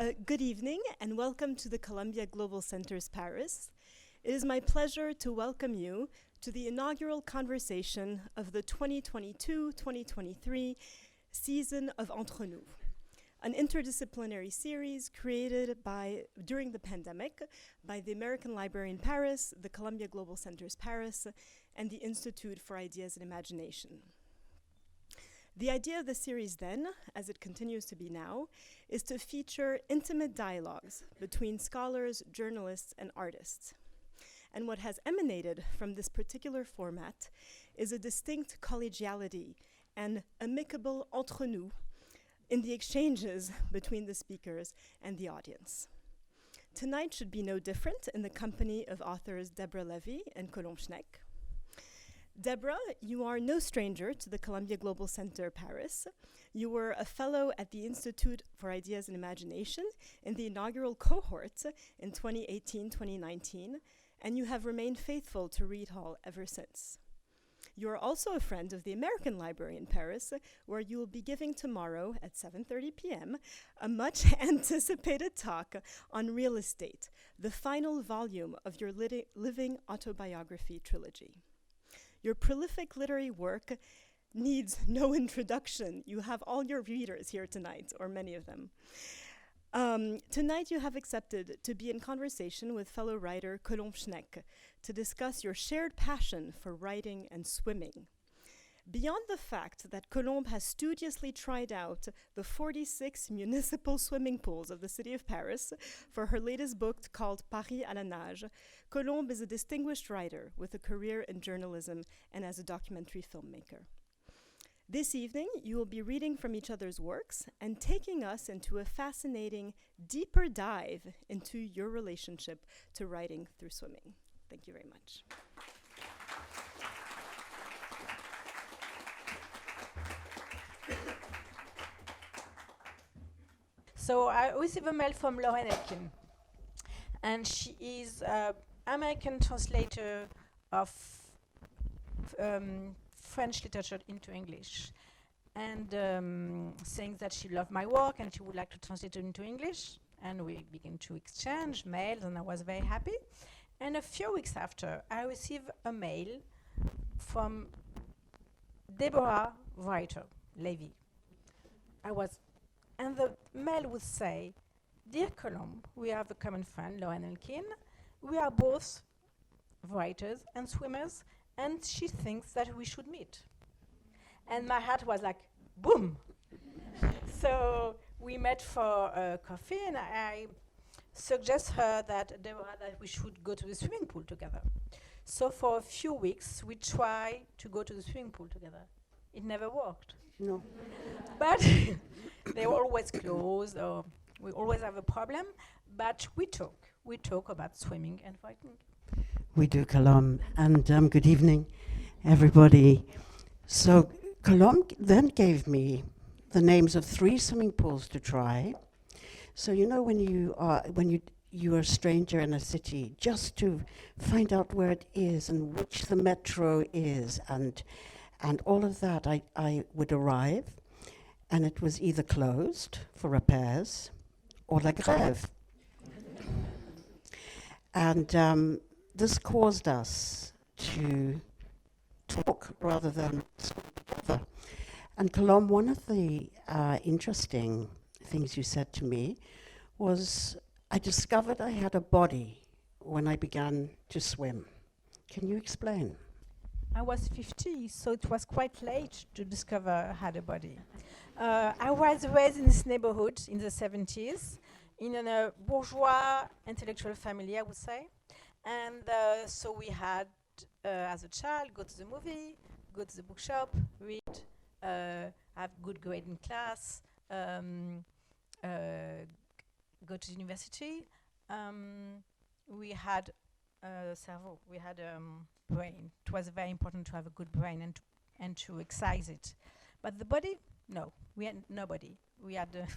Good evening and welcome to the Columbia Global Center's Paris. It is my pleasure to welcome you to the inaugural conversation of the 2022-2023 season of Entre, Nous, an interdisciplinary series created during the pandemic by the American Library in Paris, the Columbia Global Center's Paris, and the Institute for Ideas and Imagination. The idea of the series then, as it continues to be now, is to feature intimate dialogues between scholars, journalists, and artists. And what has emanated from this particular format is a distinct collegiality and amicable entre nous in the exchanges between the speakers and the audience. Tonight should be no different in the company of authors Deborah Levy and Colombe Schneck. Deborah, you are no stranger to the Columbia Global Center Paris. You were a fellow at the Institute for Ideas and Imagination in the inaugural cohort in 2018-2019, and you have remained faithful to Reed Hall ever since. You are also a friend of the American Library in Paris, where you will be giving tomorrow at 7:30 p.m. a much anticipated talk on real estate, the final volume of your Living Autobiography trilogy. Your prolific literary work needs no introduction. You have all your readers here tonight, or many of them. Tonight you have accepted to be in conversation with fellow writer Colombe Schneck to discuss your shared passion for writing and swimming. Beyond the fact that Colombe has studiously tried out the 46 municipal swimming pools of the city of Paris for her latest book called Paris à la nage, Colombe is a distinguished writer with a career in journalism and as a documentary filmmaker. This evening, you will be reading from each other's works and taking us into a fascinating, deeper dive into your relationship to writing through swimming. Thank you very much. So I received a mail from Lauren Elkin, and she is an American translator of French literature into English, and saying that she loved my work and she would like to translate it into English. And we began to exchange mails, and I was very happy. And a few weeks after, I received a mail from Deborah Levy. And the mail would say, "Dear Colombe, we have a common friend, Lauren Elkin. We are both writers and swimmers, and she thinks that we should meet." And my heart was like, boom. So we met for coffee, and I suggest her that we should go to the swimming pool together. So for a few weeks, we tried to go to the swimming pool together. It never worked. No. But they were always closed, or we always have a problem. But we talk about swimming and writing. We do, Colombe. And good evening, everybody. So Colombe then gave me the names of 3 swimming pools to try. So you know when you are a stranger in a city, just to find out where it is and which the metro is and all of that, I would arrive, and it was either closed for repairs or la grève. And this caused us to talk rather than swim together. And Colombe, one of the interesting things you said to me was, I discovered I had a body when I began to swim. Can you explain? I was 50, so it was quite late to discover I had a body. I was raised in this neighborhood in the 70s, in a bourgeois intellectual family, I would say. And so we had, as a child, go to the movie, go to the bookshop, read, have good grade in class, go to university. We had cerveau, we had brain. It was very important to have a good brain and to exercise it. But the body, no, we had nobody. We had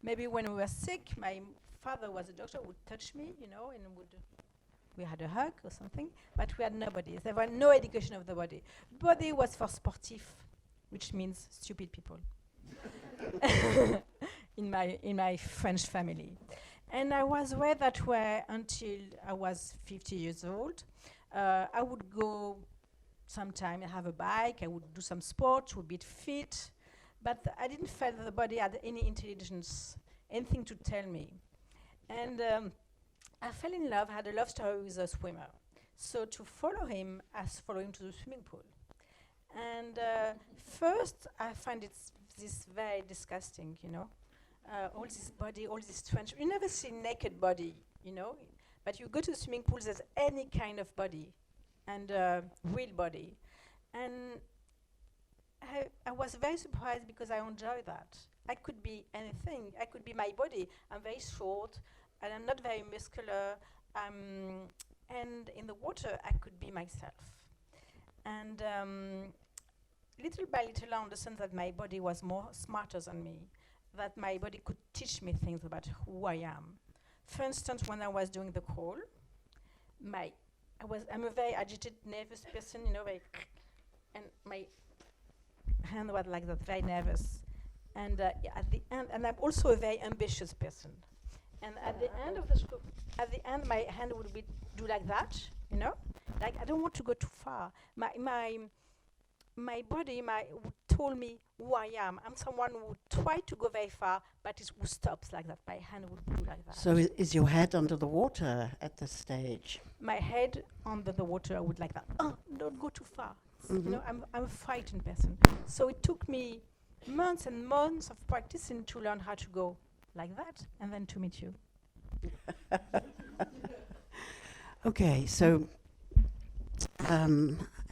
maybe when we were sick, my father was a doctor, would touch me, and we had a hug or something, but we had nobody. There was no education of the body. Body was for sportif, which means stupid people. in my French family. And I was way that way until I was 50 years old. I would go sometime, have a bike, I would do some sport, would be fit, but I didn't feel that the body had any intelligence, anything to tell me. And I fell in love, had a love story with a swimmer. So to follow him, I follow him to the swimming pool. And first, I find this very disgusting, you know. All this body, all this trench. You never see naked body, you know. But you go to the swimming pool, there's any kind of body, and real body. And I was very surprised because I enjoy that. I could be anything. I could be my body. I'm very short, and I'm not very muscular. And in the water, I could be myself. And little by little, I understand that my body was more smarter than me, that my body could teach me things about who I am. For instance, when I was doing the crawl, I'm a very agitated, nervous person, you know, and my hand was like that, very nervous. And at the end, and I'm also a very ambitious person. And at the end of the stroke, my hand would do like that, you know, like I don't want to go too far. My body told me who I am. I'm someone who would try to go very far, but who stops like that. My hand would do like that. So is your head under the water at this stage? My head under the water, I would like that. Oh, don't go too far. You know, I'm a frightened person. So it took me months and months of practicing to learn how to go like that, and then to meet you. Okay, so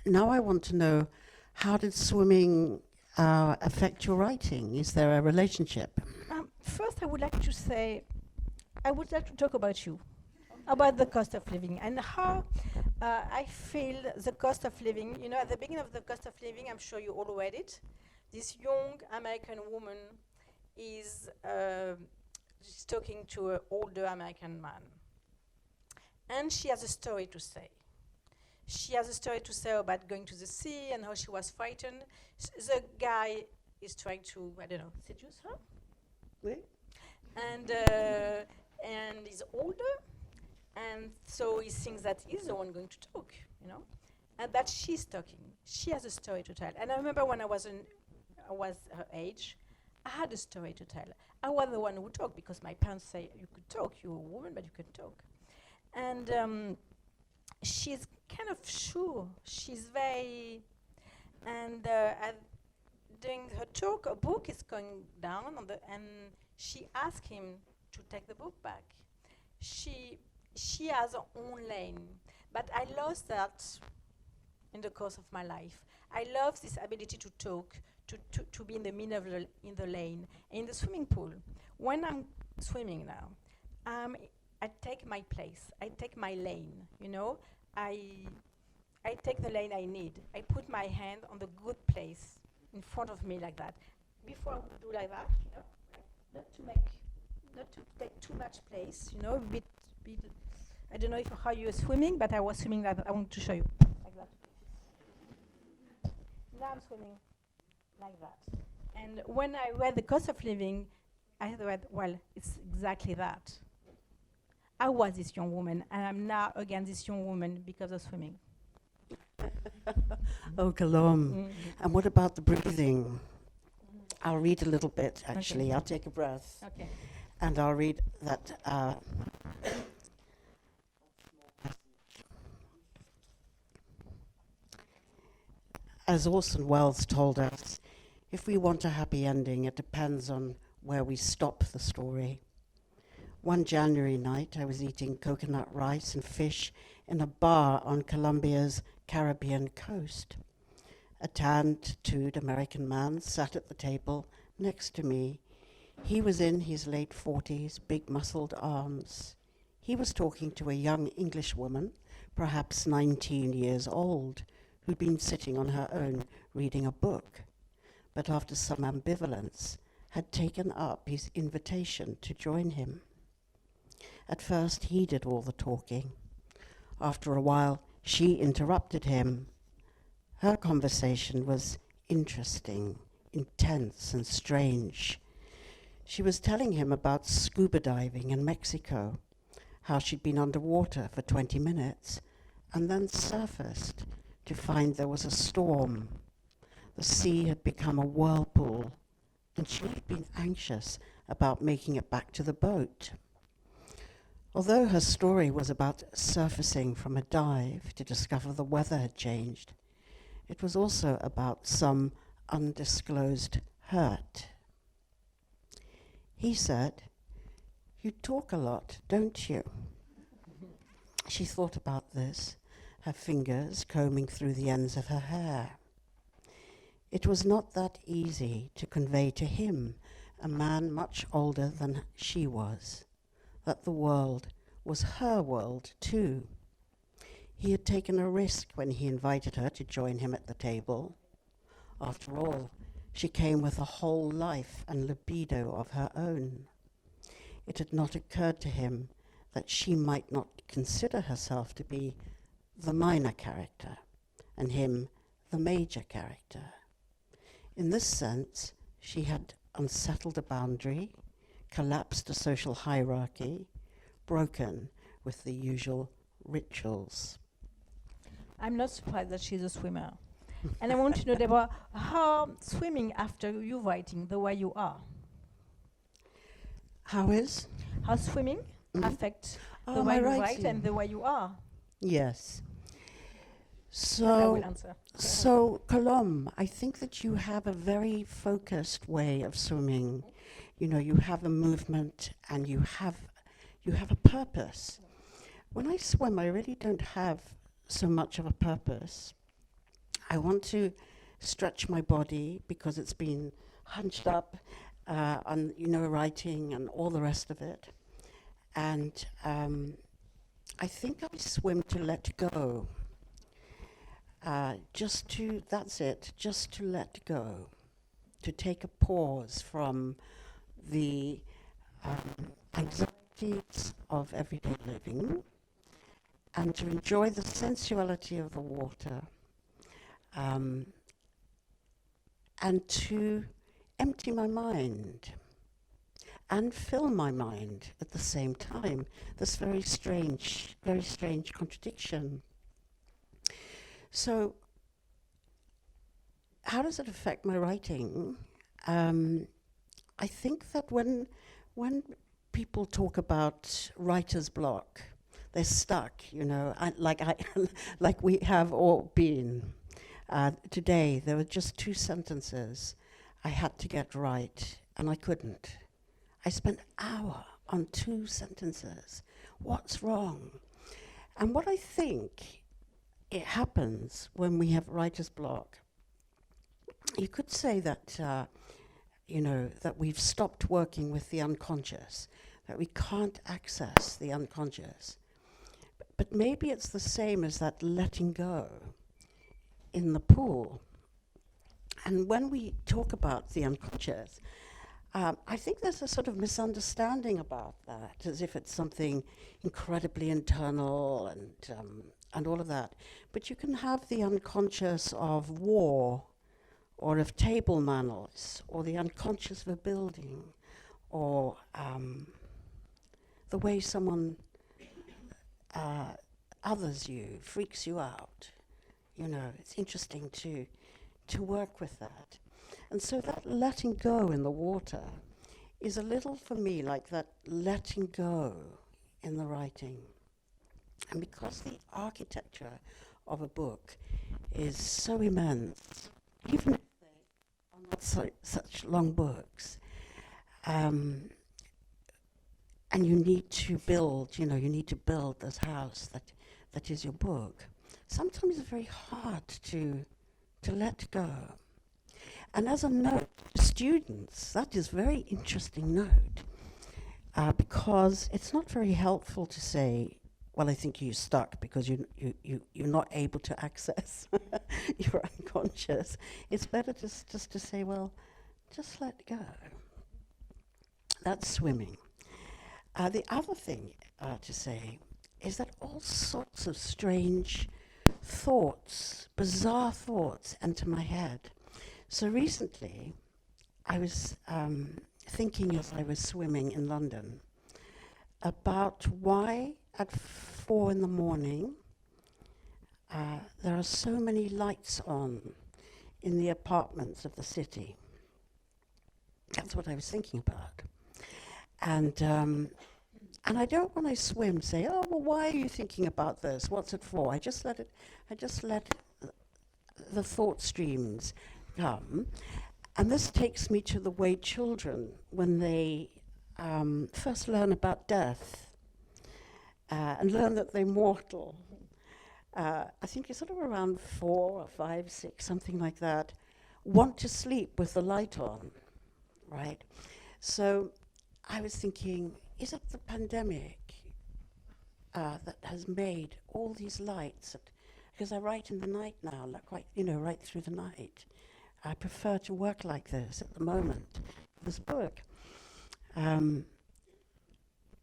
now I want to know, how did swimming affect your writing? Is there a relationship? First, I would like to talk about you, about the cost of living, and how I feel the cost of living. You know, at the beginning of the cost of living, I'm sure you all read it. This young American woman is she's talking to an older American man. And she has a story to say. She has a story to say about going to the sea and how she was frightened. The guy is trying to, I don't know, seduce her. Oui. And he's older. And so he thinks that he's the one going to talk, you know. And that she's talking. She has a story to tell. And I remember when I was her age, I had a story to tell. I was the one who would talk because my parents say, you could talk, you're a woman, but you can talk. And she's kind of sure. She's very, and during her talk, a book is going down and she asked him to take the book back. She has her own lane, but I lost that in the course of my life. I love this ability to talk, to be in the middle of in the lane. In the swimming pool, when I'm swimming now, I take my place. I take my lane. You know, I take the lane I need. I put my hand on the good place in front of me like that. Before I would do like that, you know, not to take too much place. You know, I don't know how you're swimming, but I was swimming like that. I want to show you like that. Now I'm swimming like that. And when I read The Cost of Living, I read, well, it's exactly that. I was this young woman, and I'm now again this young woman because of swimming. Oh, Colombe. And what about the breathing? I'll read a little bit, actually. Okay. I'll take a breath. Okay. And I'll read that. As Orson Welles told us, if we want a happy ending, it depends on where we stop the story. One January night, I was eating coconut rice and fish in a bar on Colombia's Caribbean coast. A tattooed American man sat at the table next to me. He was in his late 40s, big muscled arms. He was talking to a young English woman, perhaps 19 years old, who'd been sitting on her own reading a book, but after some ambivalence, had taken up his invitation to join him. At first, he did all the talking. After a while, she interrupted him. Her conversation was interesting, intense, and strange. She was telling him about scuba diving in Mexico, how she'd been underwater for 20 minutes and then surfaced to find there was a storm. The sea had become a whirlpool, and she had been anxious about making it back to the boat. Although her story was about surfacing from a dive to discover the weather had changed, it was also about some undisclosed hurt. He said, "You talk a lot, don't you?" She thought about this, her fingers combing through the ends of her hair. It was not that easy to convey to him, a man much older than she was, that the world was her world too. He had taken a risk when he invited her to join him at the table. After all, she came with a whole life and libido of her own. It had not occurred to him that she might not consider herself to be the minor character and him the major character. In this sense, she had unsettled a boundary, collapsed a social hierarchy, broken with the usual rituals. I'm not surprised that she's a swimmer. And I want to know, Deborah, how swimming after you writing the way you are? How is? How swimming affects the Oh, way my you write writing. and the way you are? Yes. And I will So, answer. so Colombe, I think that you have a very focused way of swimming. You know, you have a movement and you have a purpose. When I swim, I really don't have so much of a purpose. I want to stretch my body because it's been hunched up on, writing and all the rest of it. And I think I swim to let go. Just to let go. To take a pause from the anxieties of everyday living and to enjoy the sensuality of the water. And to empty my mind and fill my mind at the same time. This very strange contradiction. So, how does it affect my writing? I think that when people talk about writer's block, they're stuck, like we have all been. Today, there were just 2 sentences I had to get right, and I couldn't. I spent an hour on 2 sentences. What's wrong? And what I think it happens when we have writer's block, you could say that, that we've stopped working with the unconscious, that we can't access the unconscious. But maybe it's the same as that letting go in the pool. And when we talk about the unconscious, I think there's a sort of misunderstanding about that, as if it's something incredibly internal and all of that. But you can have the unconscious of war, or of table manners, or the unconscious of a building, or the way someone others you, freaks you out. It's interesting to work with that. And so that letting go in the water is a little, for me, like that letting go in the writing. And because the architecture of a book is so immense, even if they are not such long books, and you need to build, this house that is your book, sometimes it's very hard to let go. And as a note to students, that is very interesting note, because it's not very helpful to say, well, I think you're stuck because you're not able to access your unconscious. It's better just to say, well, just let go. That's swimming. The other thing to say is that all sorts of strange thoughts, bizarre thoughts enter my head. So recently, I was thinking as I was swimming in London about why at 4 in the morning there are so many lights on in the apartments of the city. That's what I was thinking about. And I don't, when I swim, say, oh, well, why are you thinking about this? What's it for? I just let the thought streams come. And this takes me to the way children, when they first learn about death and learn that they're mortal, I think it's sort of around 4 or 5, 6, something like that, want to sleep with the light on, right? So I was thinking, is it the pandemic that has made all these lights? Because I write in the night now, like right through the night. I prefer to work like this at the moment, this book. And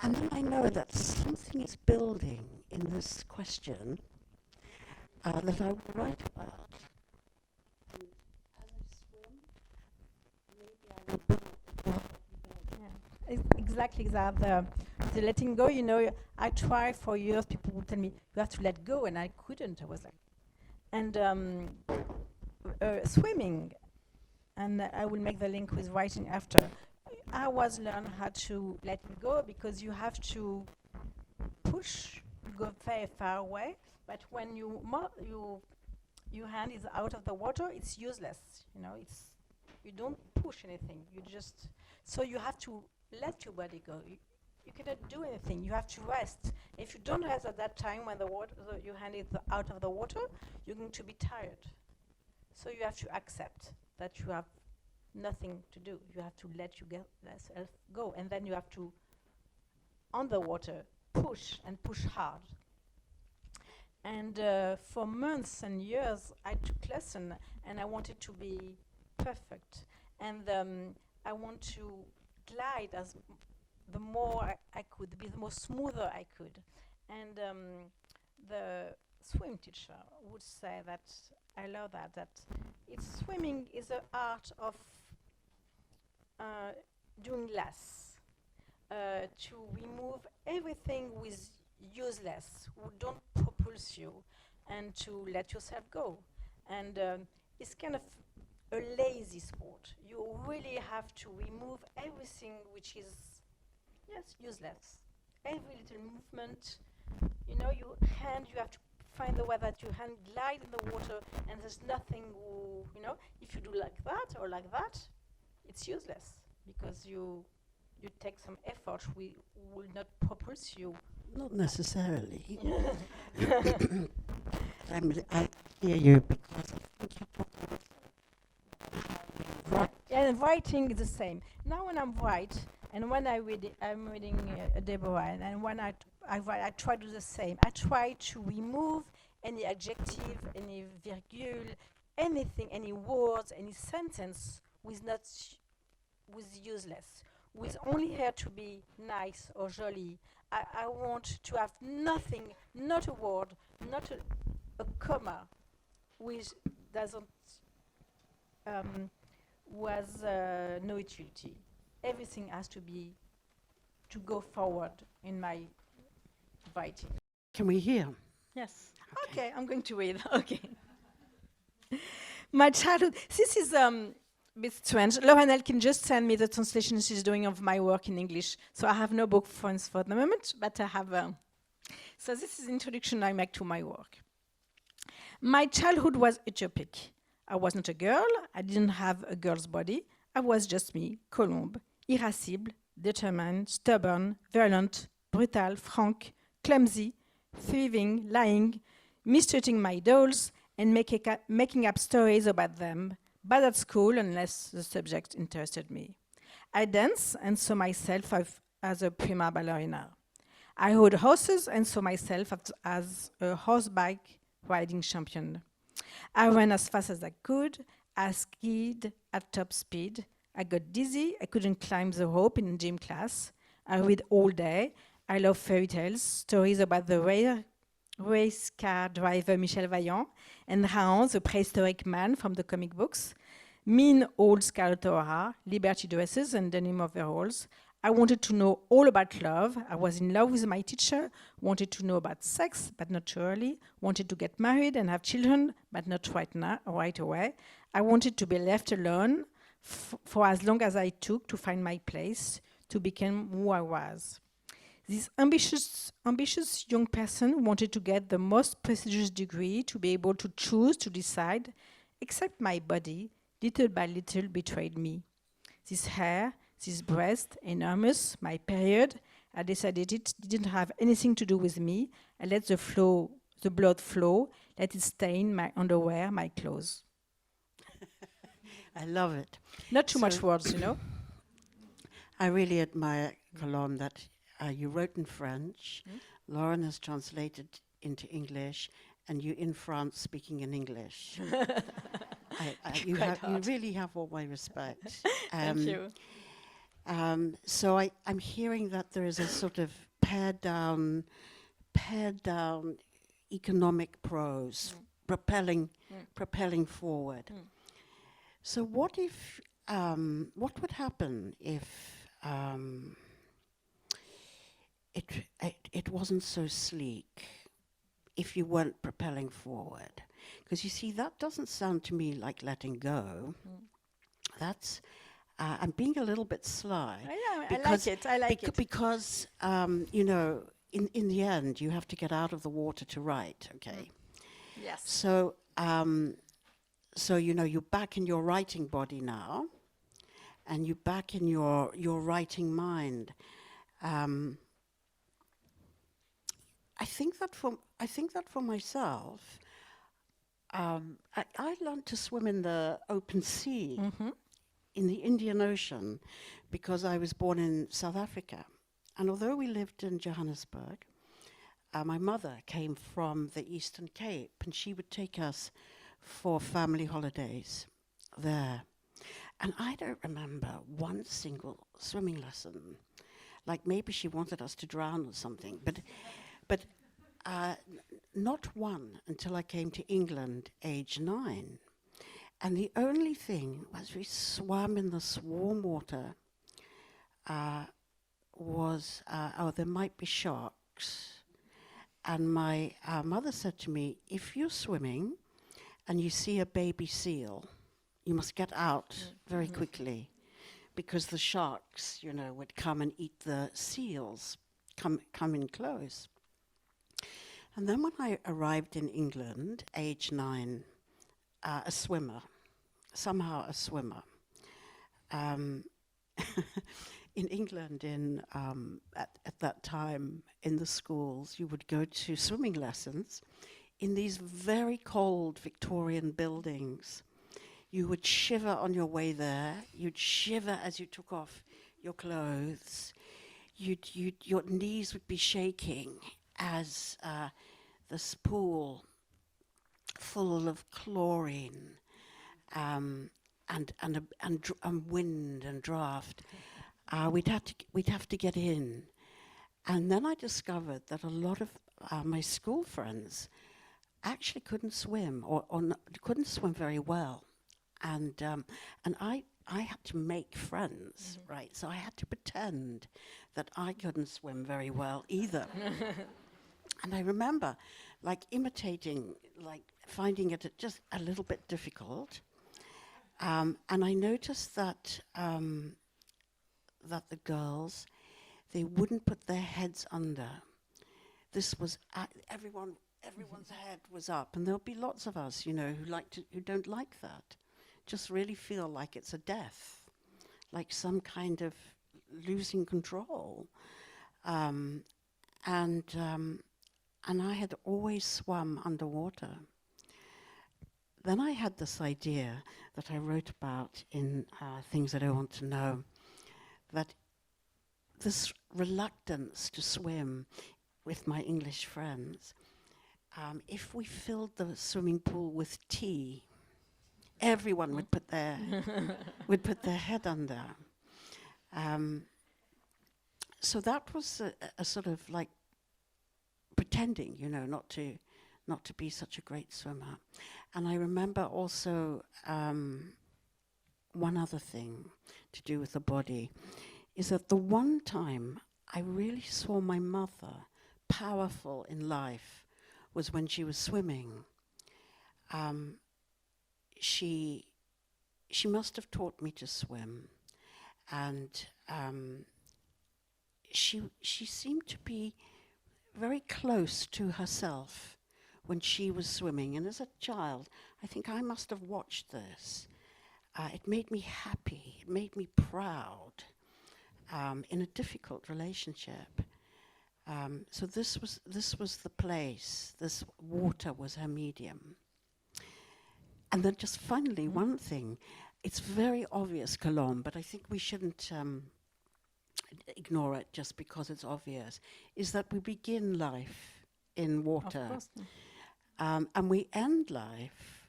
then I know that something is building in this question that I will write about. And as I swim, maybe I will build. Exactly that. The letting go, I tried for years. People would tell me, you have to let go, and I couldn't. I was like, and swimming, and I will make the link with writing after. I was learn how to let it go because you have to push, go very far away. But when your hand is out of the water, it's useless. You don't push anything. So you have to let your body go. You cannot do anything. You have to rest. If you don't rest at that time when your hand is out of the water, you're going to be tired. So you have to accept that you have nothing to do. You have to let yourself go, and then you have to, on the water, push and push hard. And for months and years, I took lesson, and I wanted to be perfect, and I want to glide the more I could, be the more smoother I could. And the swim teacher would say that I love that swimming is an art of doing less, to remove everything with useless, who don't propulse you, and to let yourself go. And it's kind of a lazy sport. You really have to remove everything which is useless. Every little movement, your hand, you have to find the way that your hand glide in the water, and there's nothing, if you do like that or like that, it's useless because you take some effort will not propulse you. Not necessarily. I hear you because I think you talk about and writing is the same. Now when I'm and when I'm reading Deborah, and when I write, I try to do the same. I try to remove any adjective, any virgule, anything, any words, any sentence with useless, with only here to be nice or jolly. I want to have nothing, not a word, not a comma, which doesn't was no utility. Everything has to go forward in my writing. Can we hear? Yes. Okay, I'm going to read. Okay. My childhood. This is a bit strange. Lauren Elkin just sent me the translation she's doing of my work in English. So I have no book friends for the moment, but I have. So this is the introduction I make to my work. My childhood was utopic. I was not a girl. I didn't have a girl's body. I was just me, Colombe, irascible, determined, stubborn, violent, brutal, frank, clumsy, thieving, lying, mistreating my dolls, and making up stories about them, bad at school unless the subject interested me. I danced and saw myself as a prima ballerina. I rode horses and saw myself as a horseback riding champion. I ran as fast as I could. I skied at top speed. I got dizzy. I couldn't climb the rope in gym class. I read all day. I love fairy tales, stories about the race car driver Michel Vaillant and Raon, the prehistoric man from the comic books. mean old Scarlett O'Hara, Liberty dresses and denim overalls. I wanted to know all about love. I was in love with my teacher, wanted to know about sex, but not too early, wanted to get married and have children, but not right away. I wanted to be left alone for as long as I took to find my place, to become who I was. This ambitious young person wanted to get the most prestigious degree, to be able to choose, to decide, except my body, little by little, betrayed me. This hair, this breast, enormous, my period, I decided it didn't have anything to do with me. I let the blood flow, let it stain my underwear, my clothes. I love it. Not too much words, you know. I really admire, Colombe, that you wrote in French, Lauren has translated into English, and you in France speaking in English. You really have all my respect. Thank you. So I'm hearing that there is a sort of pared down economic prose, propelling forward. So what if, what would happen if it wasn't so sleek, if you weren't propelling forward? Because you see, that doesn't sound to me like letting go. That's, I'm being a little bit sly. I like it. Because, you know, in the end, you have to get out of the water to write, okay? Yes. So, so you know, you're back in your writing body now, and you're back in your writing mind. I think that for myself, I learned to swim in the open sea, in the Indian Ocean, because I was born in South Africa. And although we lived in Johannesburg, my mother came from the Eastern Cape, and she would take us for family holidays there. And I don't remember one single swimming lesson. Like maybe she wanted us to drown or something, but not one until I came to England, age 9. And the only thing was we swam in the warm water, there might be sharks. And my mother said to me, if you're swimming and you see a baby seal, you must get out very quickly, because the sharks, you know, would come and eat the seals, come in close. And then when I arrived in England, age 9, a swimmer. In England, at that time, in the schools, you would go to swimming lessons in these very cold Victorian buildings. You would shiver on your way there. You'd shiver as you took off your clothes. Your knees would be shaking as this pool full of chlorine and wind and draft. We'd have to get in. And then I discovered that a lot of my school friends actually couldn't swim or couldn't swim very well. And I had to make friends, right? So I had to pretend that I couldn't swim very well either. And I remember, like, imitating, like, finding it just a little bit difficult. And I noticed that that the girls, they wouldn't put their heads under. This was everyone's head was up, and there'll be lots of us, you know, who don't like that. Just really feel like it's a death, like some kind of losing control. And I had always swum underwater. Then I had this idea that I wrote about in Things That I Want to Know, that this reluctance to swim with my English friends, if we filled the swimming pool with tea, everyone would put their head under. So that was a sort of like pretending, you know, not to be such a great swimmer. And I remember also one other thing to do with the body, is that the one time I really saw my mother powerful in life was when she was swimming. She must have taught me to swim, and she seemed to be very close to herself when she was swimming. And as a child, I think I must have watched this. It made me happy. It made me proud in a difficult relationship. So this was the place. This water was her medium. And then just finally, one thing. It's very obvious, Colombe, but I think we shouldn't ignore it just because it's obvious, is that we begin life in water. Of course. And we end life,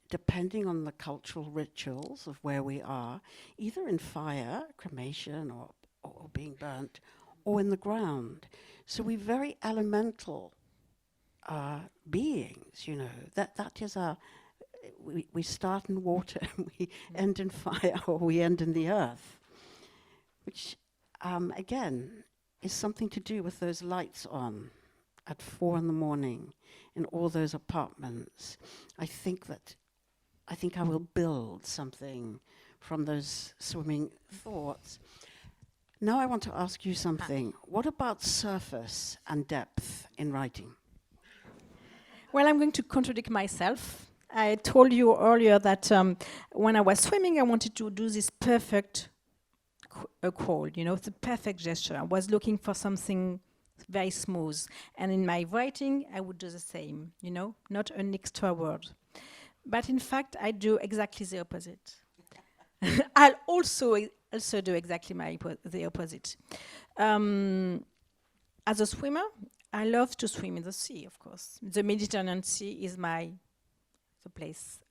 depending on the cultural rituals of where we are, either in fire, cremation, or being burnt, or in the ground. So we're very elemental beings, you know. That is our... We start in water, and we end in fire, or we end in the earth, which, again, is something to do with those lights on at 4 a.m. in all those apartments. I think I will build something from those swimming thoughts. Now I want to ask you something. What about surface and depth in writing? Well, I'm going to contradict myself. I told you earlier that when I was swimming, I wanted to do this perfect crawl, you know, the perfect gesture. I was looking for something very smooth. And in my writing, I would do the same, you know, not an extra word. But in fact, I do exactly the opposite. I'll also do exactly the opposite. As a swimmer, I love to swim in the sea, of course. The Mediterranean Sea is the place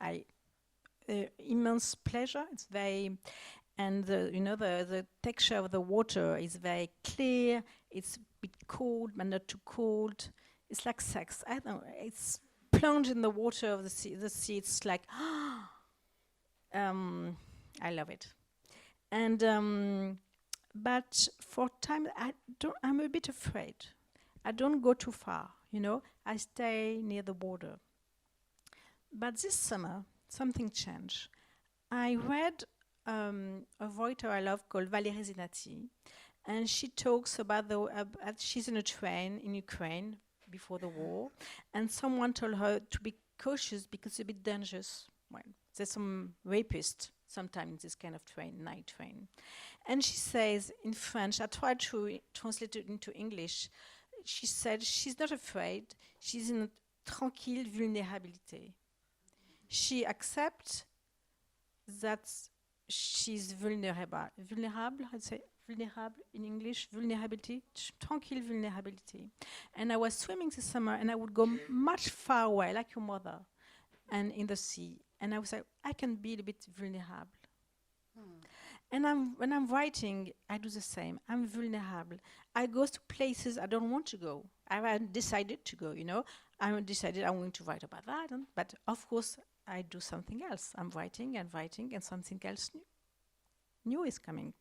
immense pleasure. It's very, and the texture of the water is very clear. It's a bit cold, but not too cold. It's like sex. I don't know. It's plunged in the water of the sea. The sea. It's like, I love it. And but for time, I'm a bit afraid. I don't go too far. You know, I stay near the border. But this summer, something changed. I read a writer I love called Valérie Zenati, and she talks about she's in a train in Ukraine before the war, and someone told her to be cautious because it's a bit dangerous. Well, there's some rapists sometimes in this kind of train, night train. And she says in French, I tried to translate it into English, she said she's not afraid, she's in a tranquille vulnerabilité. She accepts that she's vulnerable. Vulnerable, I'd say vulnerable in English, vulnerability, tranquille vulnerability. And I was swimming this summer, and I would go much far away, like your mother, and in the sea. And I was like, I can be a bit vulnerable. And when I'm writing, I do the same. I'm vulnerable. I go to places I don't want to go. I haven't decided to go, you know. I haven't decided I'm going to write about that. But of course, I do something else. I'm writing, and something else new is coming.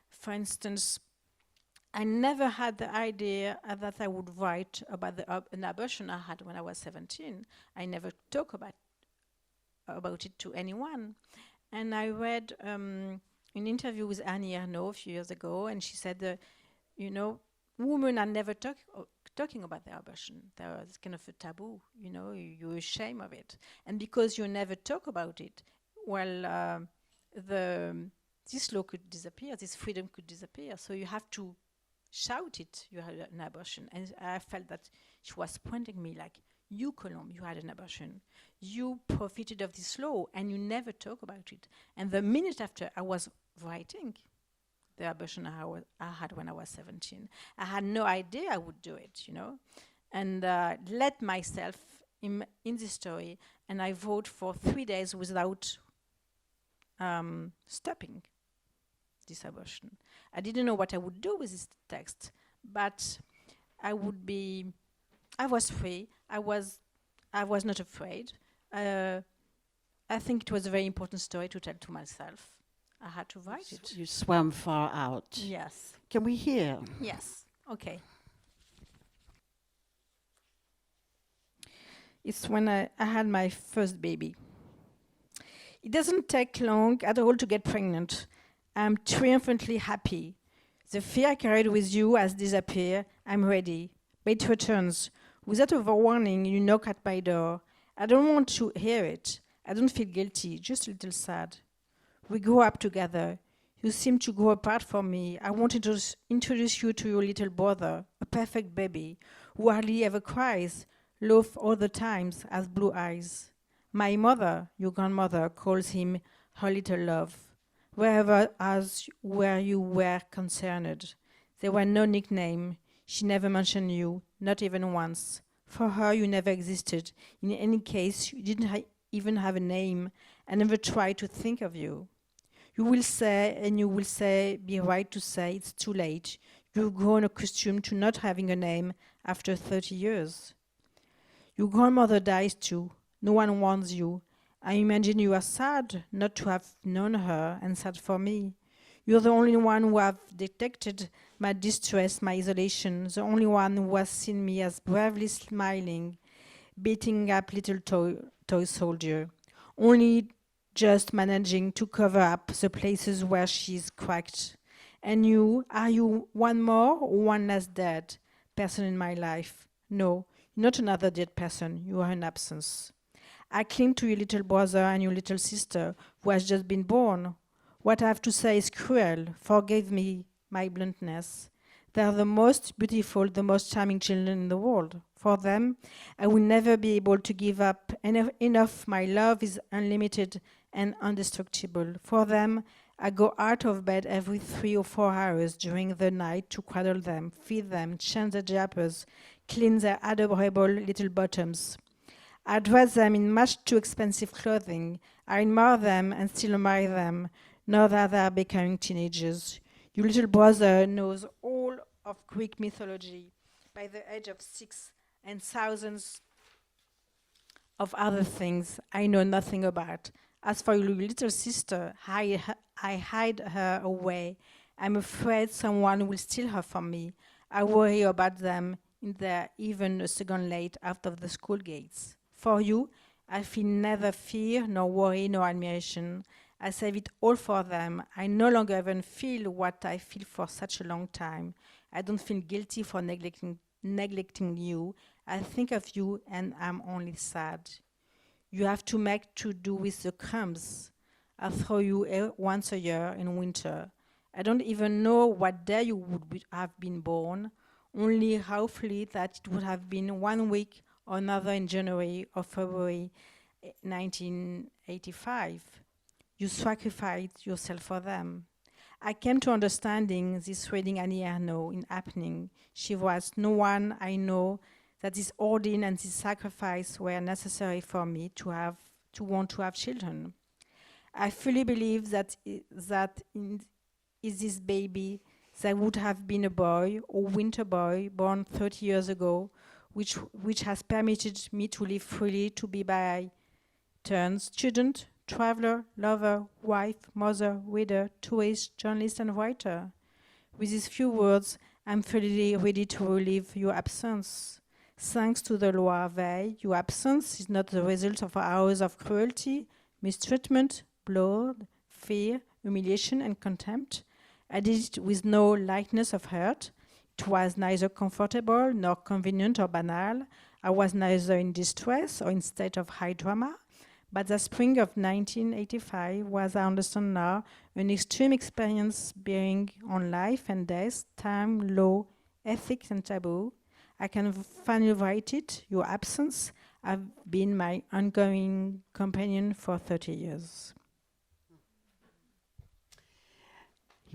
For instance, I never had the idea that I would write about an abortion I had when I was 17. I never talk about it to anyone. And I read an interview with Annie Ernaux a few years ago, and she said, you know, women are never talking about their abortion. It's kind of a taboo, you know, you're ashamed of it. And because you never talk about it, well, this law could disappear, this freedom could disappear. So you have to shout it, you had an abortion. And I felt that she was pointing me like, you, Colombe, you had an abortion. You profited of this law, and you never talk about it. And the minute after I was writing the abortion I had when I was 17, I had no idea I would do it, you know, and let myself in this story, and I wrote for 3 days without stopping this abortion. I didn't know what I would do with this text, but I was free. I was not afraid. I think it was a very important story to tell to myself. I had to write it. You swam far out. Yes. Can we hear? Yes. Okay. It's when I had my first baby. It doesn't take long at all to get pregnant. I'm triumphantly happy. The fear I carried with you has disappeared. I'm ready. But it returns. Without a warning, you knock at my door. I don't want to hear it. I don't feel guilty, just a little sad. We grew up together. You seem to grow apart from me. I wanted to introduce you to your little brother, a perfect baby, who hardly ever cries, laughs all the times, has blue eyes. My mother, your grandmother, calls him her little love. Wherever as where you were concerned. There were no nickname. She never mentioned you, not even once. For her, you never existed. In any case, you didn't even have a name. I never tried to think of you. You will say, and you will say, be right to say, it's too late. You've grown accustomed to not having a name after 30 years. Your grandmother dies too. No one warns you. I imagine you are sad not to have known her, and sad for me. You're the only one who have detected my distress, my isolation, the only one who has seen me as bravely smiling, beating up little toy soldier, only just managing to cover up the places where she's cracked. And you, are you one more or one less dead person in my life? No, you're not another dead person, you are an absence. I cling to your little brother and your little sister who has just been born. What I have to say is cruel. Forgive me my bluntness. They are the most beautiful, the most charming children in the world. For them, I will never be able to give up enough. My love is unlimited and indestructible. For them, I go out of bed every 3 or 4 hours during the night to cradle them, feed them, change their diapers, clean their adorable little bottoms. I dress them in much too expensive clothing. I admire them and still admire them, now that they are becoming teenagers. Your little brother knows all of Greek mythology by the age of 6 and thousands of other things I know nothing about. As for your little sister, I hide her away. I'm afraid someone will steal her from me. I worry about them in their even a second late out of the school gates. For you, I feel neither fear, nor worry, nor admiration. I save it all for them. I no longer even feel what I feel for such a long time. I don't feel guilty for neglecting you. I think of you and I'm only sad. You have to make to do with the crumbs. I throw you once a year in winter. I don't even know what day you would have been born, only hopefully that it would have been 1 week or another in January or February 1985. You sacrificed yourself for them. I came to understanding this reading Annie Ernaux in Happening. She was no one I know that this ordain and this sacrifice were necessary for me to want to have children. I fully believe that in this baby there would have been a boy or winter boy born 30 years ago, which has permitted me to live freely, to be by turns student, traveler, lover, wife, mother, reader, tourist, journalist, and writer. With these few words, I'm fully ready to relive your absence. Thanks to the Loire Veille, your absence is not the result of hours of cruelty, mistreatment, blood, fear, humiliation, and contempt. I did it with no lightness of heart. It was neither comfortable nor convenient or banal. I was neither in distress or in state of high drama. But the spring of 1985 was, I understand now, an extreme experience bearing on life and death, time, law, ethics, and taboo. I can finally write it. Your absence has been my ongoing companion for 30 years.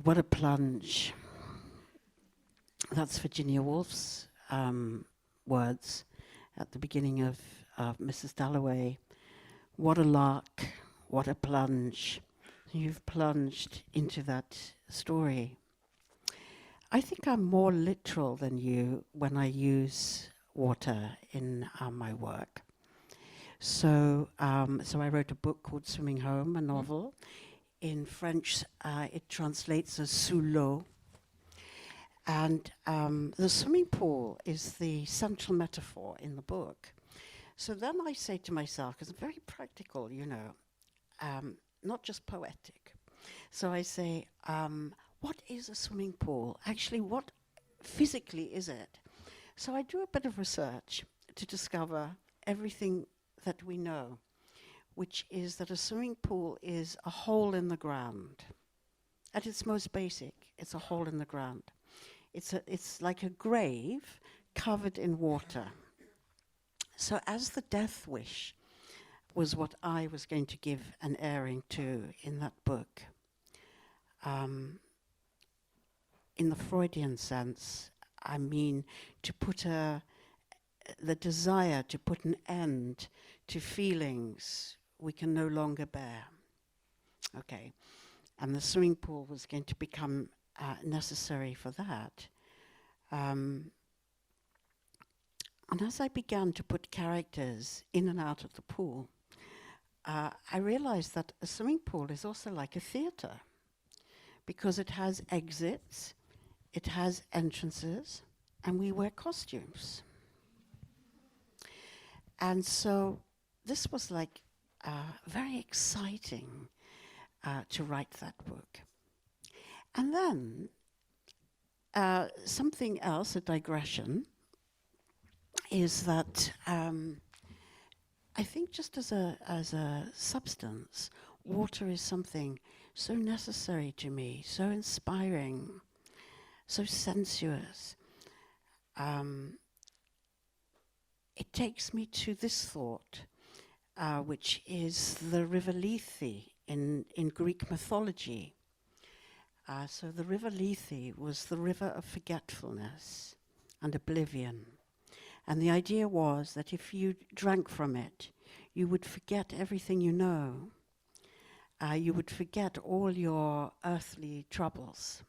What a plunge. That's Virginia Woolf's words at the beginning of Mrs. Dalloway. What a lark, what a plunge. You've plunged into that story. I think I'm more literal than you when I use water in my work. So I wrote a book called Swimming Home, a novel. In French, it translates as Sous l'eau. And the swimming pool is the central metaphor in the book. So then I say to myself, because I'm very practical, not just poetic. So I say, what is a swimming pool? Actually, what physically is it? So I do a bit of research to discover everything that we know, which is that a swimming pool is a hole in the ground. At its most basic, it's a hole in the ground. It's like a grave covered in water. So as the death wish was what I was going to give an airing to in that book. In the Freudian sense, I mean to put the desire to put an end to feelings we can no longer bear. Okay, and the swimming pool was going to become necessary for that. And as I began to put characters in and out of the pool, I realized that a swimming pool is also like a theater, because it has exits, it has entrances, and we wear costumes. And so this was like very exciting to write that book. And then something else, a digression, is that I think just as a substance, water is something so necessary to me, so inspiring, so sensuous. It takes me to this thought, which is the river Lethe in Greek mythology. So the river Lethe was the river of forgetfulness and oblivion. And the idea was that if you drank from it, you would forget everything you know. You would forget all your earthly troubles.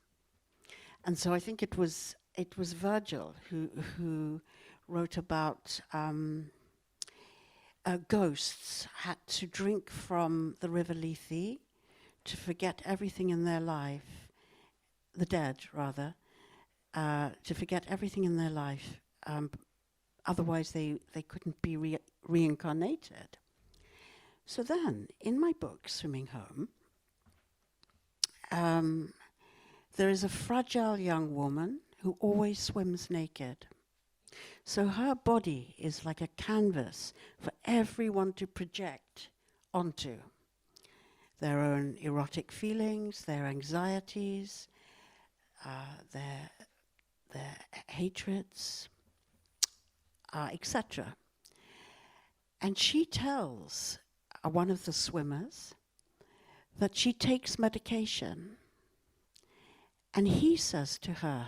And so I think it was Virgil who wrote about ghosts had to drink from the river Lethe to forget everything in their life, the dead rather, to forget everything in their life. Otherwise they couldn't be reincarnated. So then, in my book, Swimming Home, there is a fragile young woman who always swims naked. So her body is like a canvas for everyone to project onto. Their own erotic feelings, their anxieties, their hatreds, etc. And she tells one of the swimmers that she takes medication. And he says to her,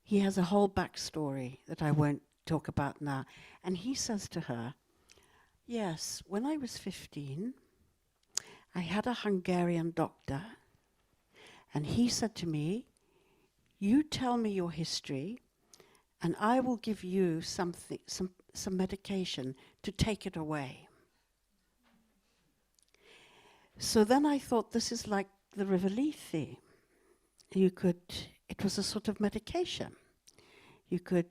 he has a whole backstory that I won't talk about now. And he says to her, yes, when I was 15, I had a Hungarian doctor, and he said to me, you tell me your history, and I will give you some medication to take it away. So then I thought, this is like the river Lethe. It was a sort of medication. You could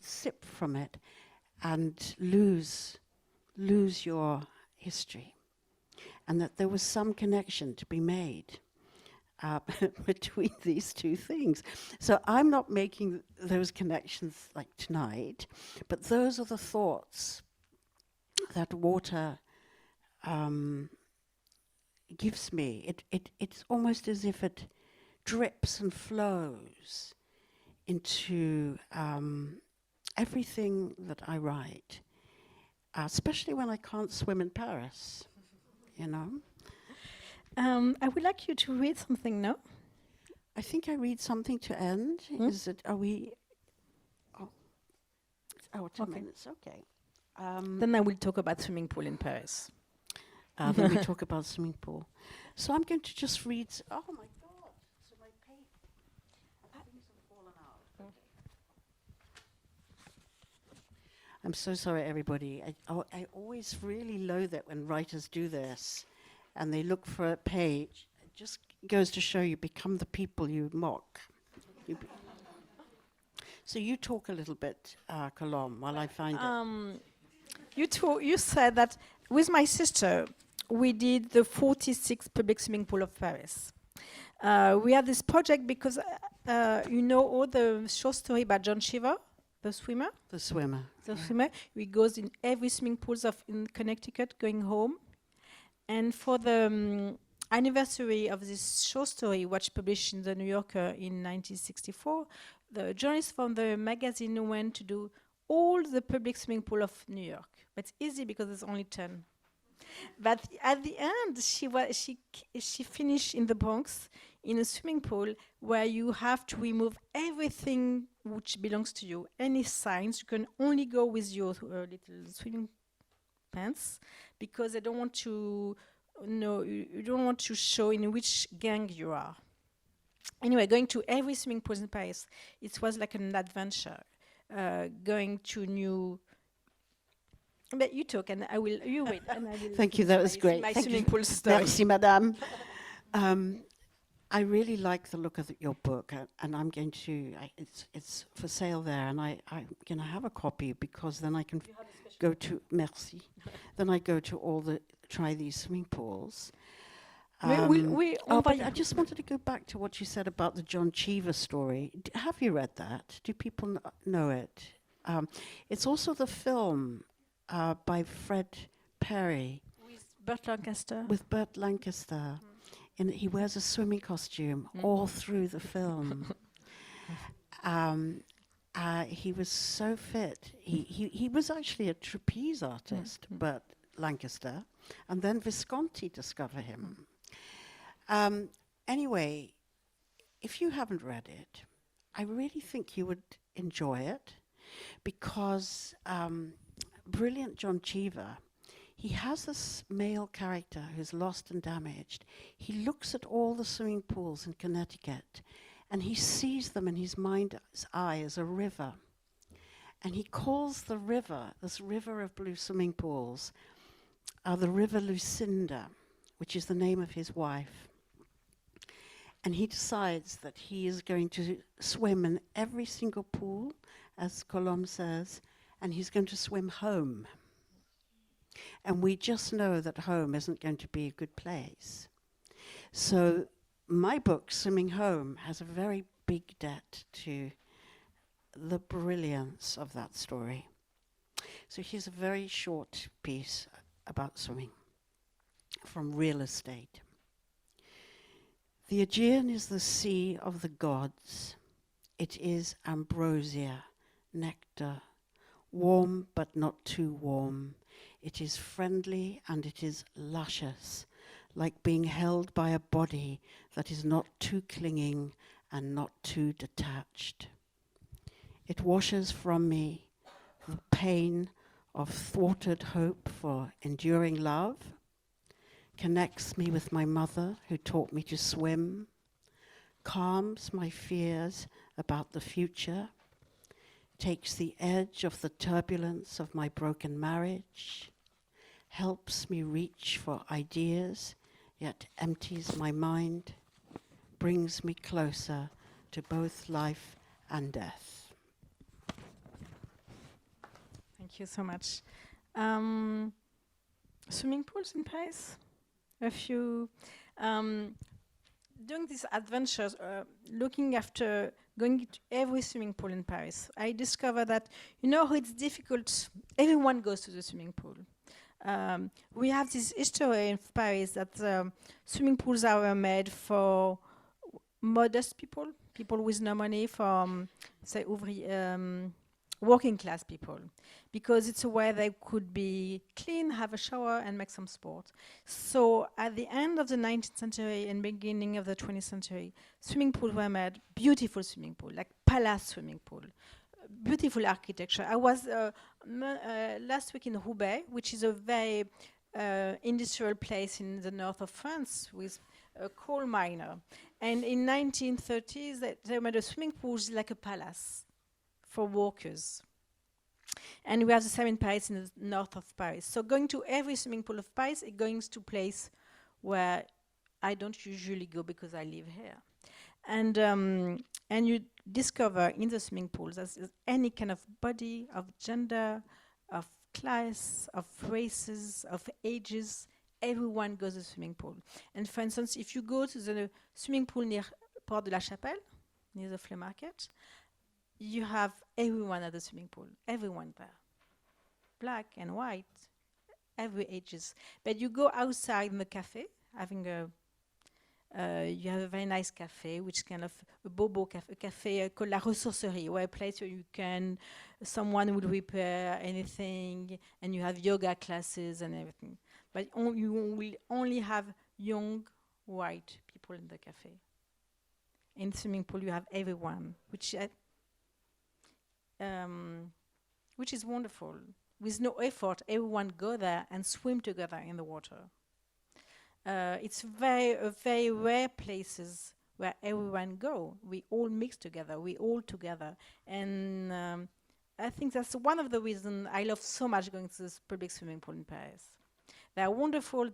sip from it and lose your history. And that there was some connection to be made between these two things. So I'm not making those connections like tonight, but those are the thoughts that water gives me. It's almost as if it drips and flows into everything that I write, especially when I can't swim in Paris, you know. I would like you to read something now. I think I read something to end. Is it, are we, it's 2 minutes, okay. Then I will talk about swimming pool in Paris. Then we talk about swimming pool. So I'm going to just read, oh my God, so my paper, things have fallen out. I'm so sorry, everybody. I always really loathe it when writers do this and they look for a page. It just goes to show you become the people you mock. So you talk a little bit, Colombe, while I find it. You said that with my sister, we did the 46 public swimming pool of Paris. We had this project because, you know, all the short story about John Cheever, the swimmer. The swimmer. The swimmer. He goes in every swimming pools in Connecticut, going home. And for the anniversary of this short story, which published in the New Yorker in 1964, the journalist from the magazine went to do all the public swimming pool of New York. But it's easy because there's only 10. But at the end, she finished in the Bronx in a swimming pool where you have to remove everything which belongs to you. Any signs, you can only go with your little swimming pants because they don't want to know, you don't want to show in which gang you are. Anyway, going to every swimming pool in Paris, it was like an adventure. Going to new. But you talk, and you wait, and I will. Thank you. That was great. My Thank swimming you. pool story. Merci, Madame. I really like the look of your book, and I'm going to. It's for sale there, and I'm going to have a copy because then I can go to. Merci. Then I go to try these swimming pools. But I just wanted to go back to what you said about the John Cheever story. Have you read that? Do people know it? It's also the film by Fred Perry. With Burt Lancaster. With Burt Lancaster. And he wears a swimming costume all through the film. He was so fit. He was actually a trapeze artist, Burt Lancaster. And then Visconti discovered him. Anyway, if you haven't read it, I really think you would enjoy it because brilliant John Cheever, he has this male character who's lost and damaged. He looks at all the swimming pools in Connecticut and he sees them in his mind's eye as a river. And he calls the river, this river of blue swimming pools, the River Lucinda, which is the name of his wife. And he decides that he is going to swim in every single pool, as Colombe says, and he's going to swim home. And we just know that home isn't going to be a good place. So my book, Swimming Home, has a very big debt to the brilliance of that story. So here's a very short piece about swimming from Real Estate. The Aegean is the sea of the gods. It is ambrosia, nectar, warm but not too warm. It is friendly and it is luscious, like being held by a body that is not too clinging and not too detached. It washes from me the pain of thwarted hope for enduring love, connects me with my mother who taught me to swim, calms my fears about the future, takes the edge of the turbulence of my broken marriage, helps me reach for ideas, yet empties my mind, brings me closer to both life and death. Thank you so much. Swimming pools in Paris? A few. Doing these adventures, looking after going to every swimming pool in Paris, I discovered that, you know, it's difficult. Everyone goes to the swimming pool. We have this history in Paris that swimming pools are made for modest people, people with no money, for, say, working class people, because it's a way they could be clean, have a shower, and make some sport. So at the end of the 19th century and beginning of the 20th century, swimming pools were made, beautiful swimming pool, like palace swimming pool, beautiful architecture. I was last week in Roubaix, which is a very industrial place in the north of France with a coal miner. And in 1930s, they made a swimming pool like a palace for workers. And we have the same in Paris, in the north of Paris. So going to every swimming pool of Paris, it going to place where I don't usually go because I live here. And you discover in the swimming pools as any kind of body, of gender, of class, of races, of ages, everyone goes to the swimming pool. And for instance, if you go to the swimming pool near Porte de la Chapelle, near the flea market, you have everyone at the swimming pool, everyone there. Black and white, every ages. But you go outside in the cafe, having you have a very nice cafe, which is kind of a bobo cafe, a cafe called La Ressourcerie, where a place where you can, someone would repair anything, and you have yoga classes and everything. But you will only have young, white people in the cafe. In the swimming pool, you have everyone, which is wonderful. With no effort, everyone go there and swim together in the water. It's very rare places where everyone go. We all mix together. We all together, and I think that's one of the reasons I love so much going to this public swimming pool in Paris. They are wonderful.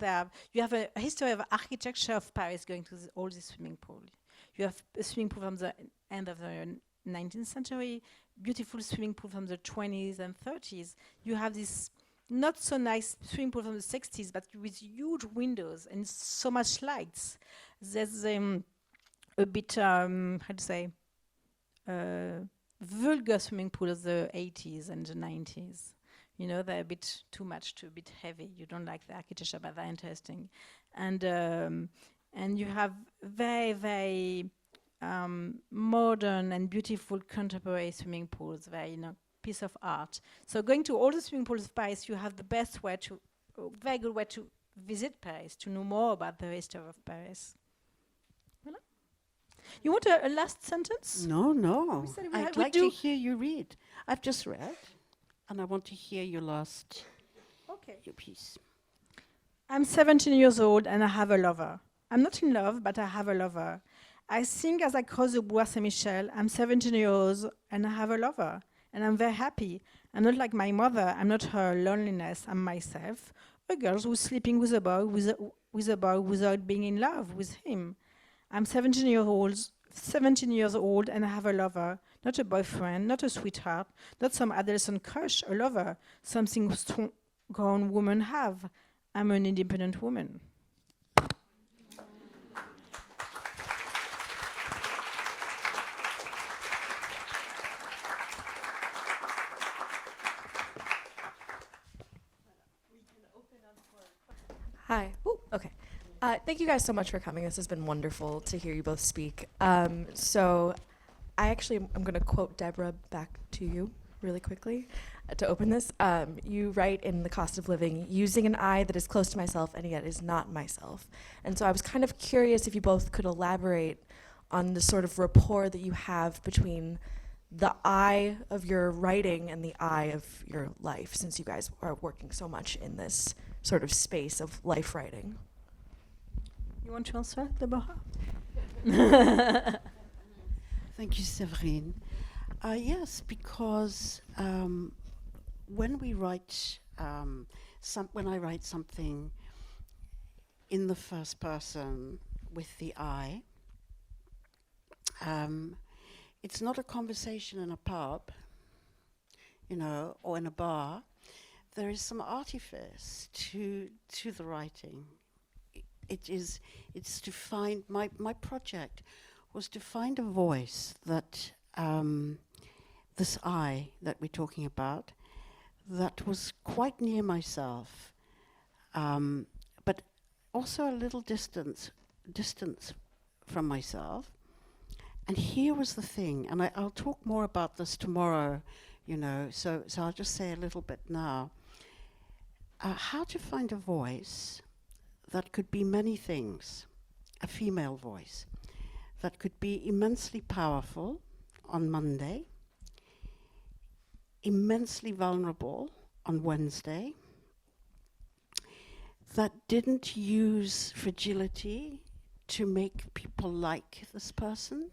You have a history of architecture of Paris going to all these swimming pools. You have a swimming pool from the end of the 19th century, beautiful swimming pool from the 20s and 30s. You have this not so nice swimming pool from the 60s, but with huge windows and so much lights. There's a bit, how to say, vulgar swimming pool of the 80s and the 90s. You know, they're a bit too much, a bit heavy. You don't like the architecture, but they're interesting. And you have very modern and beautiful contemporary swimming pools, very, piece of art. So going to all the swimming pools of Paris, you have the best way very good way to visit Paris, to know more about the history of Paris. Voilà. You want a last sentence? No. I'd like to hear you read. I've just read, and I want to hear your last your piece. I'm 17 years old and I have a lover. I'm not in love, but I have a lover. I sing as I cross the Bois Saint-Michel. I'm 17 years old and I have a lover. And I'm very happy. I'm not like my mother. I'm not her loneliness. I'm myself. A girl who's sleeping with a boy without being in love with him. I'm 17 years old and I have a lover. Not a boyfriend, not a sweetheart, not some adolescent crush, a lover. Something strong grown women have. I'm an independent woman. Hi. Ooh, okay. Thank you guys so much for coming. This has been wonderful to hear you both speak. So I actually am going to quote Deborah back to you really quickly to open this. You write in The Cost of Living, using an I that is close to myself and yet is not myself. And so I was kind of curious if you both could elaborate on the sort of rapport that you have between the I of your writing and the I of your life, since you guys are working so much in this sort of space of life writing. You want to answer, Deborah? Thank you, Séverine. Yes, because when we write, when I write something in the first person with the I, it's not a conversation in a pub, or in a bar. There is some artifice to the writing. It's to find, my project was to find a voice that, this I that we're talking about, that was quite near myself, but also a little distance from myself. And here was the thing, and I'll talk more about this tomorrow, so I'll just say a little bit now. How to find a voice that could be many things, a female voice, that could be immensely powerful on Monday, immensely vulnerable on Wednesday, that didn't use fragility to make people like this person,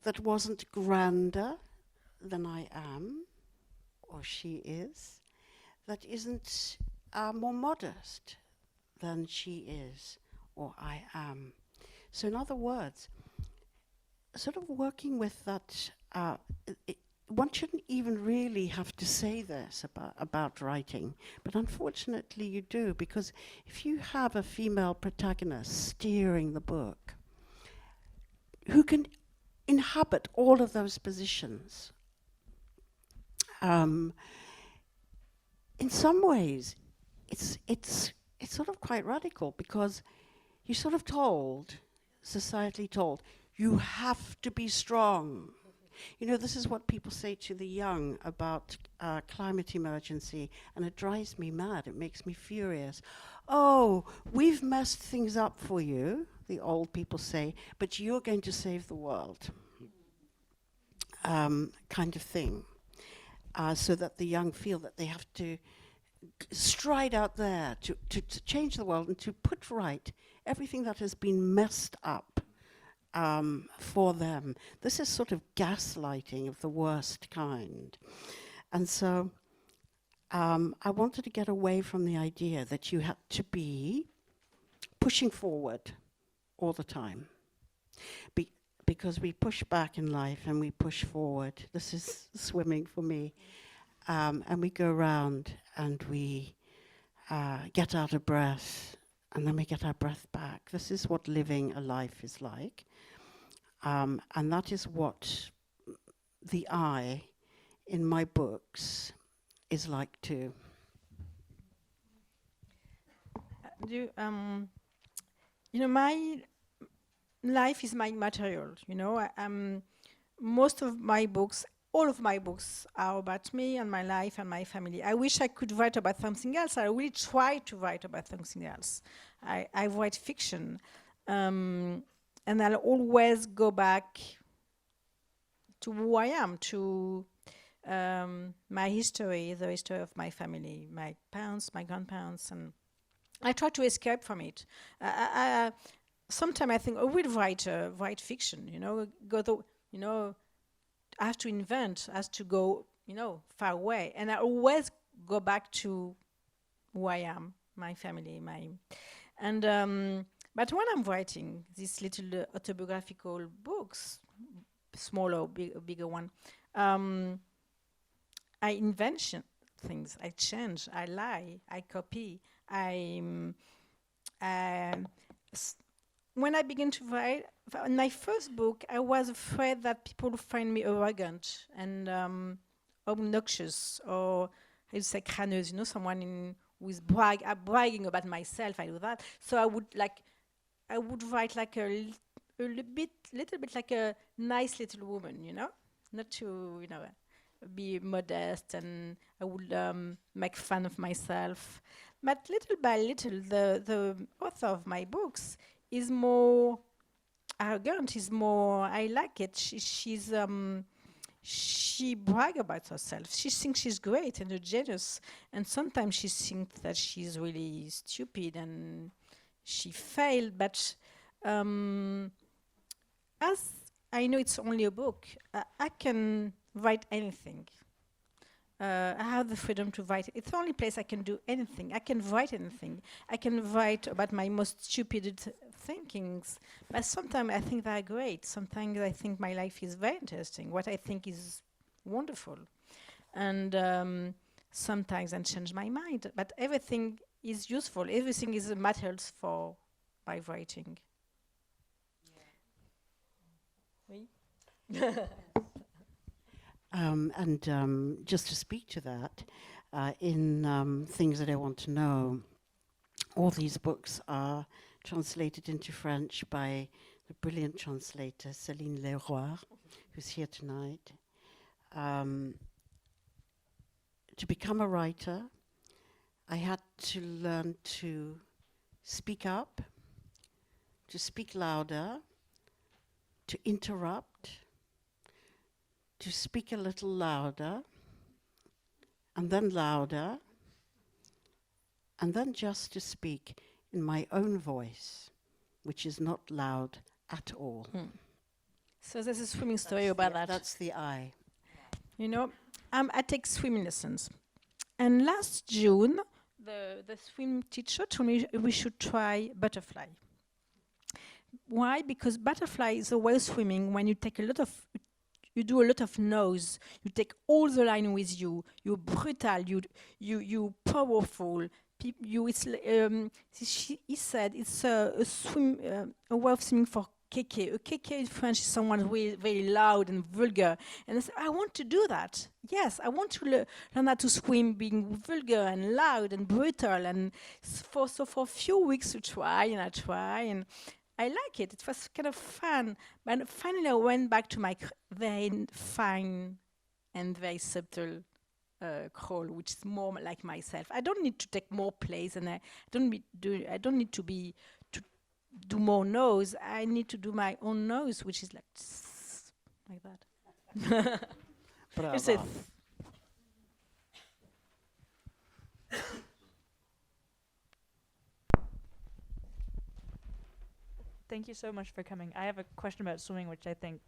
that wasn't grander than I am, or she is, that isn't more modest than she is or I am. So in other words, sort of working with that, one shouldn't even really have to say this about writing, but unfortunately you do, because if you have a female protagonist steering the book, who can inhabit all of those positions, in some ways it's sort of quite radical, because you're sort of told, societally told, you have to be strong. You know, this is what people say to the young about climate emergency, and it drives me mad. It makes me furious. Oh, we've messed things up for you, the old people say, but you're going to save the world, kind of thing. So that the young feel that they have to stride out there to change the world and to put right everything that has been messed up for them. This is sort of gaslighting of the worst kind. And so I wanted to get away from the idea that you had to be pushing forward all the time. Because we push back in life and we push forward. This is swimming for me. And we go around and we get out of breath, and then we get our breath back. This is what living a life is like. And that is what the I in my books is like too. You know, my life is my material, you know. Most of my books, all of my books are about me and my life and my family. I wish I could write about something else. I really try to write about something else. I write fiction. And I'll always go back to who I am, to my history, the history of my family, my parents, my grandparents, and I try to escape from it. Sometimes I think, we'll write fiction, you know, I have to invent, I have to go, you know, far away. And I always go back to who I am, my family, but when I'm writing these little autobiographical books, smaller or bigger one, I invent things, I change, I lie, I copy, when I began to write, in my first book, I was afraid that people would find me arrogant and obnoxious, or I'd say crâneuse, you know, someone who is bragging about myself. I do that. So I would write like a little bit like a nice little woman, you know, not to, you know, be modest, and I would make fun of myself. But little by little, the author of my books is more arrogant, is more, I like it. She brags about herself. She thinks she's great and a genius, and sometimes she thinks that she's really stupid and she failed. But as I know it's only a book, I can write anything. I have the freedom to write. It's the only place I can do anything. I can write anything. I can write about my most stupid thinkings. But sometimes I think they're great. Sometimes I think my life is very interesting. What I think is wonderful. And sometimes I change my mind. But everything is useful. Everything is materials for my writing. Yeah. Oui? And just to speak to that, in Things That I Want to Know, all these books are translated into French by the brilliant translator Céline Leroy, who's here tonight. To become a writer, I had to learn to speak up, to speak louder, to interrupt, to speak a little louder, and then just to speak in my own voice, which is not loud at all. So there's a swimming story about that. That's the I. You know, I take swimming lessons. And last June, the swim teacher told me we should try butterfly. Why? Because butterfly is a way of swimming when you take you do a lot of nose. You take all the line with you. You're brutal. You powerful. He said it's a way of swimming for kéké. A kéké in French is someone very, very loud and vulgar. And I said, I want to do that. Yes, I want to learn how to swim being vulgar and loud and brutal. And for a few weeks I try and I like it. It was kind of fun. But finally I went back to my very fine and very subtle crawl, which is more like myself. I don't need to take more place, and I don't need to do more nose. I need to do my own nose, which is like that. It's a Thank you so much for coming. I have a question about swimming, which I think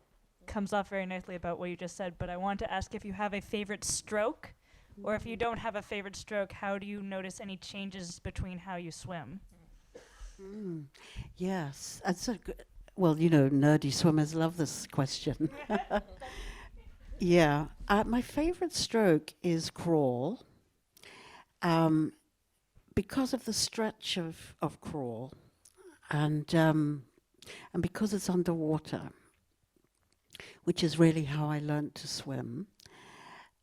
comes off very nicely about what you just said, but I want to ask if you have a favorite stroke, or if you don't have a favorite stroke, how do you notice any changes between how you swim? Yes, that's a good. Well, you know, nerdy swimmers love this question. Yeah, my favorite stroke is crawl, because of the stretch of crawl, and because it's underwater, which is really how I learned to swim.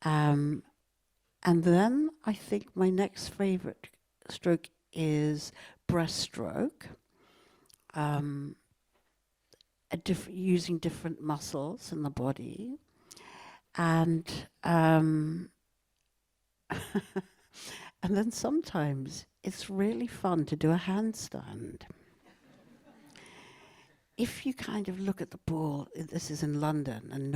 And then I think my next favorite stroke is breaststroke, using different muscles in the body. And and then sometimes it's really fun to do a handstand. If you kind of look at the pool, this is in London, and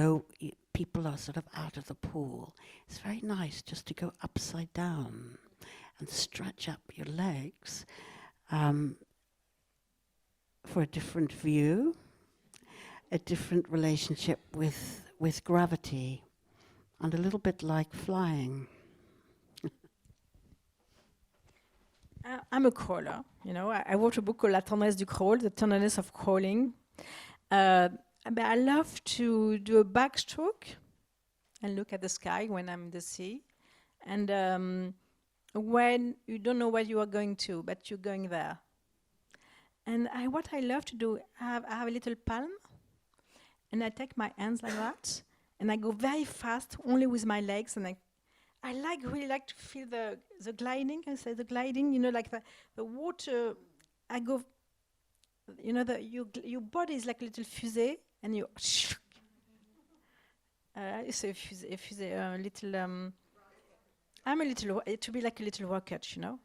people are sort of out of the pool, it's very nice just to go upside down and stretch up your legs for a different view, a different relationship with gravity, and a little bit like flying. I'm a crawler, you know. I wrote a book called La tendresse du crawl, the tenderness of crawling. But I love to do a backstroke and look at the sky when I'm in the sea. And when you don't know where you are going to, but you're going there. And what I love to do, I have a little palm, and I take my hands like that, and I go very fast, only with my legs, and I really like to feel the gliding. I say the gliding, you know, like the water. I go, you know, your body is like a little fusée, and you. It's a fusée, a little. I'm a little. To be like a little rocket, you know.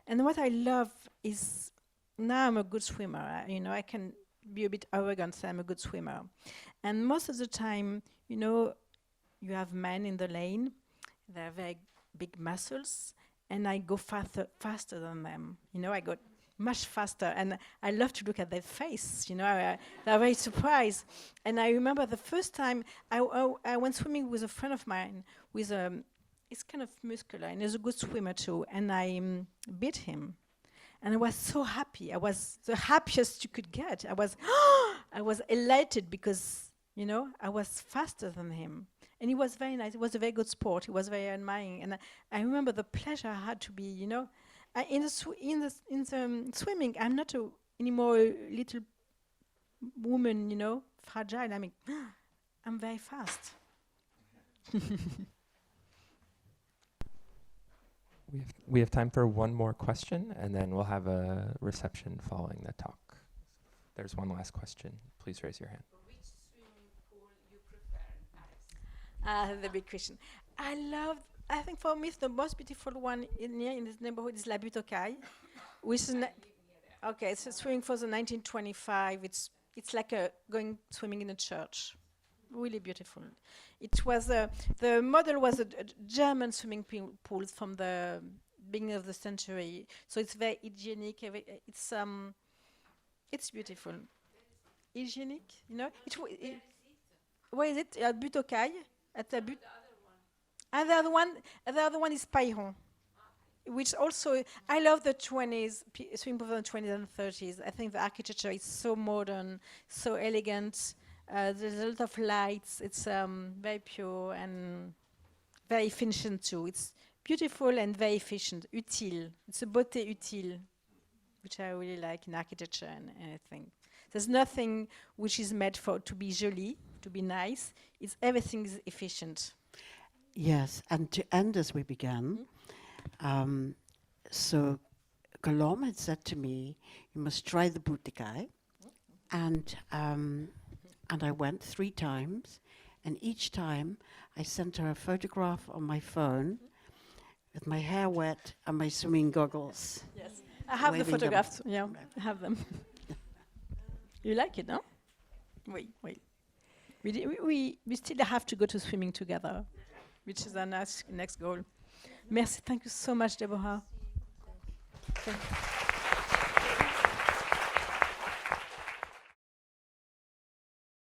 And what I love is now I'm a good swimmer. You know, I can be a bit arrogant, say I'm a good swimmer, and most of the time, you know. You have men in the lane, they have very big muscles, and I go faster than them. You know, I go much faster, and I love to look at their face. You know, they're very surprised. And I remember the first time I went swimming with a friend of mine, he's kind of muscular, and he's a good swimmer too, and I beat him. And I was so happy. I was the happiest you could get. I was elated because, you know, I was faster than him. And he was very nice. It was a very good sport. He was very admiring. And I remember the pleasure I had to be, you know, in the swimming. I'm not anymore a little woman, you know, fragile. I mean, I'm very fast. We have time for one more question, and then we'll have a reception following the talk. There's one last question. Please raise your hand. The big question. I think for me, the most beautiful one in this neighborhood is La Butte aux Cailles, which is okay. It's a swimming for the 1925. It's like going swimming in a church. Really beautiful. It was the model was a German swimming pool from the beginning of the century. So it's very hygienic. It's beautiful. Hygienic, you know. Where is it? Butte aux Cailles. At the Butte. And the other one is Payron, which also, I love the 20s, swimming pools of the 20s and 30s. I think the architecture is so modern, so elegant. There's a lot of lights. It's very pure and very efficient too. It's beautiful and very efficient, utile. It's a beauté utile, which I really like in architecture and anything. There's nothing which is made to be joli, to be nice. Everything is efficient. Yes, and to end as we began, so Colombe had said to me, you must try the boutique, and I went 3 times, and each time I sent her a photograph on my phone with my hair wet and my swimming goggles. Yes, I have the waving them. photographs. Yeah, I have them. You like it, no? Oui. We still have to go to swimming together, which is our next goal. Merci. Thank you so much, Deborah. Thank you.